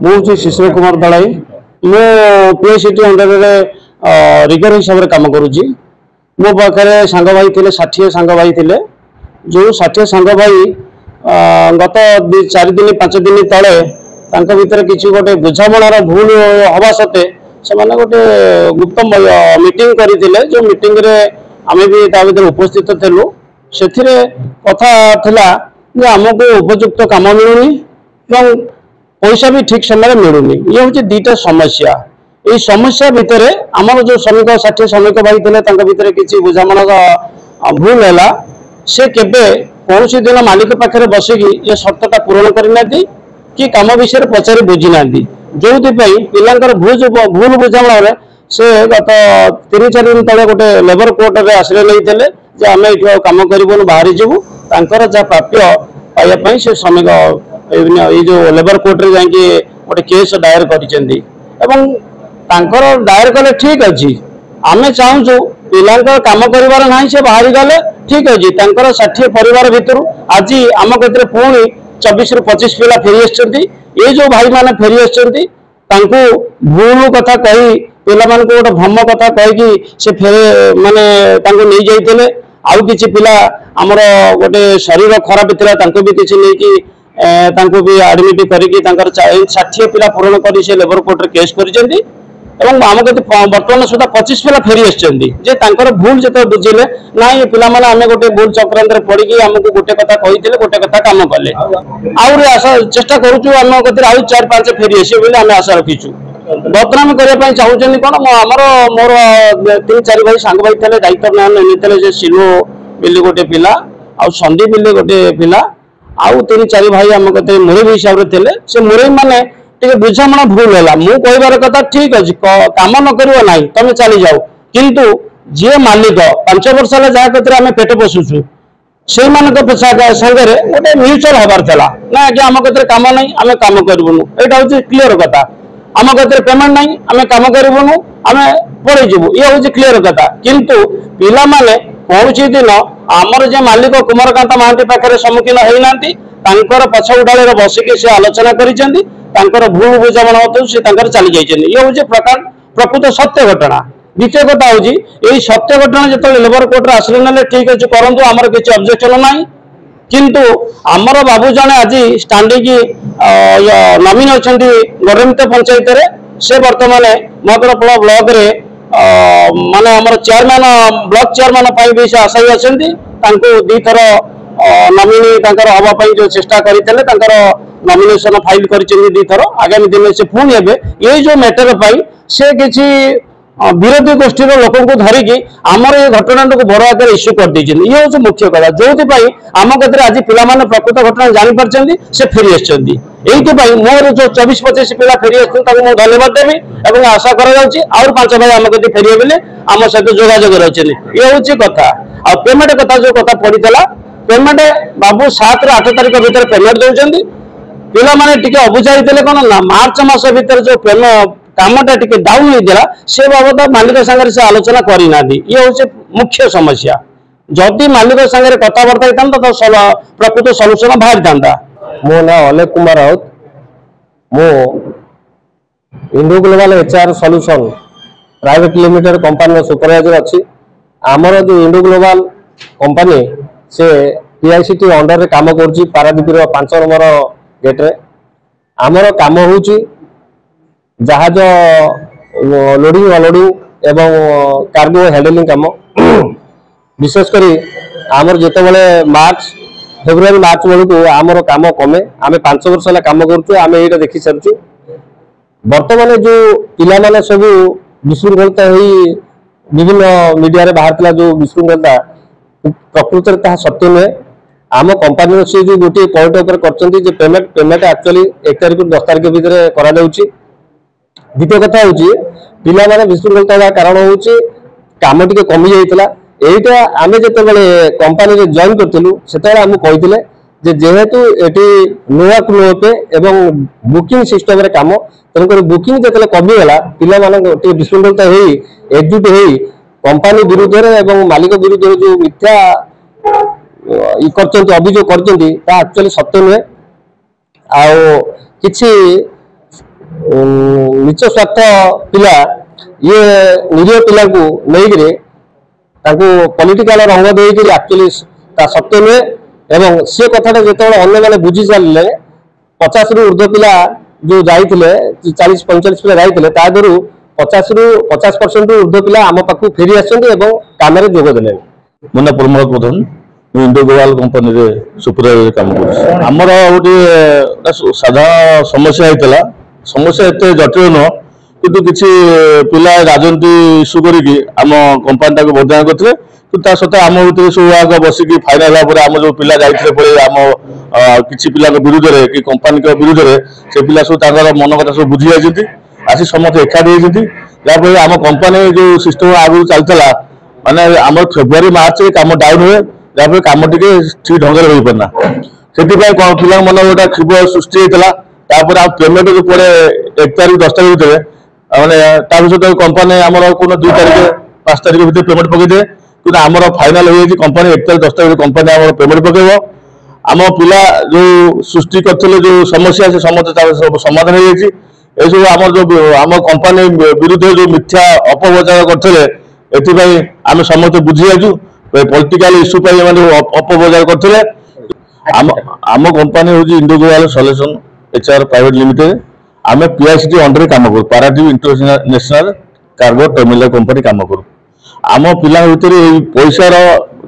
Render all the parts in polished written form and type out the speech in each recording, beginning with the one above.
मुझे शिशिर कुमार दलाई मो पीएससीटी under rigour हिसाब से कम करुँच मो पाखे सांग भाई थे 60 सांग भाई थे जो 60 सांग भाई गत 4 दिन 5 दिन तले भितर किसी गोटे बुझामणार भूल हवा सत्वे से गोटे गुप्त मीटिंग करते जो मीटिंग रे आम भी भर उपस्थित थिलु से कथा थिला जे आमको उपयुक्त काम मिलूनी पैसा भी ठीक समय मिलूनी ये हूँ दीटा समस्या ये समस्या भितर आमर जो श्रमिक 60 श्रमिक भाई थे भितर किसी बुझामणार भूल है से केबे कौन दिन मालिक पाखे बसिकी ये शर्तटा पूरण करना कि कम विषय पचारि बुझी ना जो पिलांकर भूल बुझामणार से गत 3-4 दिन तले गोटे लेबर कोर्ट में आश्रय नहीं जे आम ये कम करूँ बाहरी जीवु जहाँ प्राप्य पाइबापी से श्रमिक ये जो लेबर कोर्ट रे जाकि गोटे केस दायर कर दायर कले ठीक अच्छी आम चाहूँ पिलांकर काम करिवार नाही से बाहरी गले ठीक अच्छी 60 परिवार भितर आज आम क्षेत्र पुणी 24 ରୁ 25 पिला फेरी आछंती ये जो भाई माने फेरी आछंती तांको भूल कथा कही पिला मान को गोटे भ्रम कथा कही से फेरे माने तांको नहीं जाइतले आउ किछि पिला हमर गोटे शरीर खराब थिला तांको भी किछि नहीं कि तांको भी एडमिट करिकि तांकर 60 पिला पूर्ण करी से लेबर कोर्ट रे केस करिसेंती एवं आम के बर्तमान सुधा 25 पिला फेरी आछंती जे तांकर भूल जते बुझिले ना ये पिला माने आमे गोटे भूल चक्रांतर पड़ी हमको गोटे कथा कहिथिले गोटे कथा काम कले आउरे आशा चेष्टा करूछु आम कतिर आउ 4-5 फेरी आसे बोले आमे आशा रखिछु बदनाम करने ପାଇଁ चाहूचनी कोन हमर मोर 3-4 भाई सांग भाई थे दायित्व नहीं जे सिलो बिल्ली गोटे पिला आ संदीप बिल्ली गोटे पिला आउ 3-4 भाई आम कते मुरई हिसाब रे थे से मुरई माने टिके बुझामणा भूल है मु कहबार कथा ठीक अच्छे काम न करियो नाही तमे चली जाओ किंतु जे मालिक 5 वर्ष है जहाँ कतरे आम पेट पोषुचु से सागर गोटे म्यूचुअल हबार था ना आज्ञा आम कतरे काम नहीं आम काम करूँ यहाँ हूँ क्लीयर कथा आम कतरे पेमेंट नहीं आम काम करूँ आम पड़े जीवु ये हूँ क्लीयर कथा किंतु पिला माने कौन दिन आमर जे मालिक कुमारकांत महांती पाखे सम्मुखीन होना पछ उडाले बसिकी से आलोचना कर भूल बुझामणा से चली जाइए ये हूँ प्रकृत सत्य घटना द्वितीय कथा हूँ यही सत्य घटना जो लेबर कोर्ट आश्रय ना ठीक अच्छे करूँ आमर किसी ऑब्जेक्शन ना किंतु आमर बाबू जने आज स्टैंडिंग नवीन अच्छा गौरमित पंचायत रे से बर्तमान मकरपड़ा ब्लॉक रे माने आमर चेयरमैन ब्लॉक चेयरमैन भी से आशायी अच्छा दी थर नमिनी हवाई जो चेष्टा करते नमिनेशन फाइल कर दी थर आगामी दिन से पुणी ये जो मैटर से किसी विरोधी गोष्ठी लोक धरिकी आमर ये घटना को बड़ आकार इश्यू कर ये हूँ मुख्य कथा जो आम क्षेत्र आज पिला प्रकृत घटना जापार से फेरी आसपाई मोर जो 24-25 पिला फेरी आस धन्यवाद देवी और आशा कर 5 भाई आम कति फेरी बोले आम सहित जोगाजोग अच्छे ये हूँ कथा आ पेमेंट कथा जो कथा पड़ा पेमेंट बाबू 7 ରୁ 8 तारिख भर पेमेंट दौरान पिला माने टिके अबुझा होते कौन ना मार्च मास भर जो कामटा टिके डाउन होता से बाबद मालिक सागर से आलोचना करना ये हूँ मुख्य समस्या जदि मालिक सागर कथबार्ता होता तो प्रकृत सल्यूशन बाहरी था। मो ना अलेख कुमार राउत मो Indo global HR solution private limited company supervisor अच्छी आमर जो इंडो ग्लोबल कंपनी से पीआईसीटी अंडर रे काम कर पारादीप 5 नंबर गेट रे आमर काम होची जहाज लोडिंग अनलोडिंग एवं कार्गो हैंडलिंग काम विशेषकर आमर जिते बड़े मार्च फेब्रुआरी मार्च बेलू आमर काम कमे आम 5 वर्ष है कम करें ये देखी सारी बर्तमान जो पिला माने सब विशृंखलता विभिन्न मीडिया बाहर जो विशृंखलता प्रकृत में सत्य नुहे आम कंपानी से जो गोटे पॉइंट कर पेमेंट एक्चुअली 1 तारिख 10 तारिख भितर करा द्वितीय कथा हूँ पिला माने विशृंखलता कारण हूँ काम टे कमी जाइए यहीटा आम जो कंपानी जॉइन करूँ से आमको कहते जेहेतु ये नुआक नुपे एवं बुकिंग सिस्टम रे काम तेणुक बुकिंग जो कमिगला पिला विशृंखलता हो एकजुट हो कंपानी विरुद्ध एवं मालिक विरुद्ध जो मिथ्या अभियोग कर सत्य नुहे आ ନିଚ ସ୍ୱାର୍ଥ ପିଲା ଇଏ ନିରୀହ ପିଲାଙ୍କୁ ନେଇକିରି ତାଙ୍କୁ ପଲିଟିକାଲ ରଙ୍ଗ ଦେଇକିରି ଆକ୍ଚୁଆଲି ତା ସତ୍ୟ ନୁହେଁ। ଏବଂ ସେ କଥାଟା ଯେତେବେଳେ ଅନ୍ୟମାନେ ବୁଝି ଚାଲିଲେ 50 ରୁ ଉର୍ଦ୍ଧ୍ୱ ପିଲା ଯୋଉ ଯାଇଥିଲେ 40-45 ପିଲା ଯାଇଥିଲେ ତା ଦେହରୁ 50% ରୁ ଉର୍ଦ୍ଧ୍ୱ ପିଲା ଆମ ପାଖକୁ ଫେରି ଆସିଛନ୍ତି ଏବଂ କାମରେ ଯୋଗ ଦେଲେ। ମୋ ନାଁ ପ୍ରମୋଦ ପ୍ରଧାନ, ମୁଁ ଇଣ୍ଡୋ ଗ୍ଲୋବାଲ କମ୍ପାନୀରେ ସୁପରଭାଇଜର କାମ କରୁଛି। ଆମର ଗୋଟିଏ ସାଧାରଣ ସମସ୍ୟା ହେଇଥିଲା, ସମସ୍ୟା ଏତେ ଜଟିଳ ନୁହଁ, କିନ୍ତୁ କିଛି ପିଲା ରାଜନୀତି ଇସ୍ୟୁ କରିକି ଆମ କମ୍ପାନୀଟାକୁ ବଦନାମ କରିଥିଲେ। କିନ୍ତୁ ତା ସତ୍ତ୍ୱେ ଆମ ଭିତରେ ସବୁ ଆଗ ବସିକି ଫାଇନାଲ ହେବା ପରେ ଆମ ଯୋଉ ପିଲା ଯାଇଥିଲେ ପରେ ଆମ କିଛି ପିଲାଙ୍କ ବିରୁଦ୍ଧରେ କି କମ୍ପାନୀଙ୍କ ବିରୁଦ୍ଧରେ ସେ ପିଲା ସବୁ ତାଙ୍କର ମନ କଥା ସବୁ ବୁଝି ଯାଇଛନ୍ତି, ଆସି ସମସ୍ତେ ଏକାଠି ହେଇଛନ୍ତି। ଯାହାଫଳରେ ଆମ କମ୍ପାନୀ ଯୋଉ ସିଷ୍ଟମ ଆଗରୁ ଚାଲିଥିଲା ମାନେ ଆମର ଫେବୃଆରୀ ମାର୍ଚ୍ଚରେ କାମ ଡାଉନ ହୁଏ, ଯାହାଫଳରେ କାମ ଟିକେ ଠିକ ଢଙ୍ଗରେ ହୋଇପାରୁନା। ସେଥିପାଇଁ କଣ ପିଲାଙ୍କ ମନ ଗୋଟେ କ୍ଷୋଭ ସୃଷ୍ଟି ହେଇଥିଲା। ତାପରେ ଆମ ପେମେଣ୍ଟ ପରେ 1 ତାରିଖ 10 ତାରିଖ ଭିତରେ ମାନେ ତା ଭିତରେ କମ୍ପାନୀ ଆମର କୋଉ 2 ତାରିଖ 5 ତାରିଖ ଭିତରେ ପେମେଣ୍ଟ ପକେଇଦିଏ। କିନ୍ତୁ ଆମର ଫାଇନାଲ ହେଇଯାଇଛି କମ୍ପାନୀ 1 ତାରିଖ 10 ତାରିଖ କମ୍ପାନୀ ଆମର ପେମେଣ୍ଟ ପକେଇବ। ଆମ ପିଲା ଯୋଉ ସୃଷ୍ଟି କରିଥିଲେ ଯୋଉ ସମସ୍ୟା ସେ ସମସ୍ତେ ସବୁ ସମାଧାନ ହେଇଯାଇଛି। ଏସବୁ ଆମର ଯୋଉ ଆମ କମ୍ପାନୀ ବିରୁଦ୍ଧରେ ଯୋଉ ମିଥ୍ୟା ଅପପ୍ରଚାର କରିଥିଲେ ଏଥିପାଇଁ ଆମେ ସମସ୍ତେ ବୁଝି ଯାଇଛୁ। ପଲିଟିକାଲ ଇସ୍ୟୁ ପାଇଁ ଏମାନେ ଅପପ୍ରଚାର କରିଥିଲେ। ଆମ କମ୍ପାନୀ ହେଉଛି Indo global solution HR private limited. ଆମେ PICT ଅଣ୍ଡରରେ କାମ କରୁ, Paradip international cargo terminal company କାମ କରୁ। ଆମ ପିଲାଙ୍କ ଭିତରେ ଏଇ ପଇସାର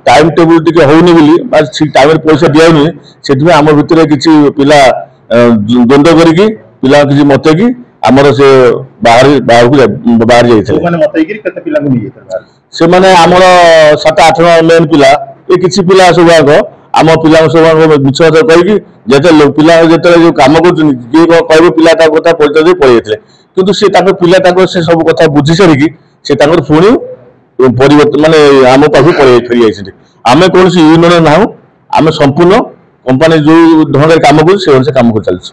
ଟାଇମ ଟେବୁଲ ଟିକେ ହଉନି ବୋଲି ଠିକ ଟାଇମରେ ପଇସା ଦିଆହଉନି, ସେଥିପାଇଁ ଆମ ଭିତରେ କିଛି ପିଲା ଦ୍ୱନ୍ଦ୍ୱ କରିକି ପିଲା କିଛି ମତେଇକି ଆମର ସେ ବାହାରି ଯାଇଥିଲେ। ସେମାନେ ଆମର 7-8 ଜଣ ମେନ୍ ପିଲା, ଏ କିଛି ପିଲା ସବୁ ଆଗ ଆମ ପିଲାଙ୍କୁ ସବୁ ମିଛ କଥା କହିକି ଯେତେ ପିଲା ଯେତେବେଳେ ଯୋଉ କାମ କରୁଛନ୍ତି କିଏ କଣ କହିବ ପିଲା ତାଙ୍କ କଥା ପରିଚୟ ଦେଇ ପଳେଇ ଯାଇଥିଲେ। କିନ୍ତୁ ସେ ତାଙ୍କ ପିଲା ତାଙ୍କର ସେ ସବୁ କଥା ବୁଝି ସାରିକି ସେ ତାଙ୍କର ପୁଣି ପରିବର୍ତ୍ତନ ମାନେ ଆମ ପାଖକୁ ଫେରି ଯାଇଛନ୍ତି। ଆମେ କୌଣସି ୟୁନିୟନ ନାହୁଁ, ଆମେ ସମ୍ପୂର୍ଣ୍ଣ କମ୍ପାନୀ ଯୋଉ ଢଙ୍ଗରେ କାମ କରୁଛୁ ସେ ଅନୁସାରେ କାମ କରି ଚାଲିଛୁ।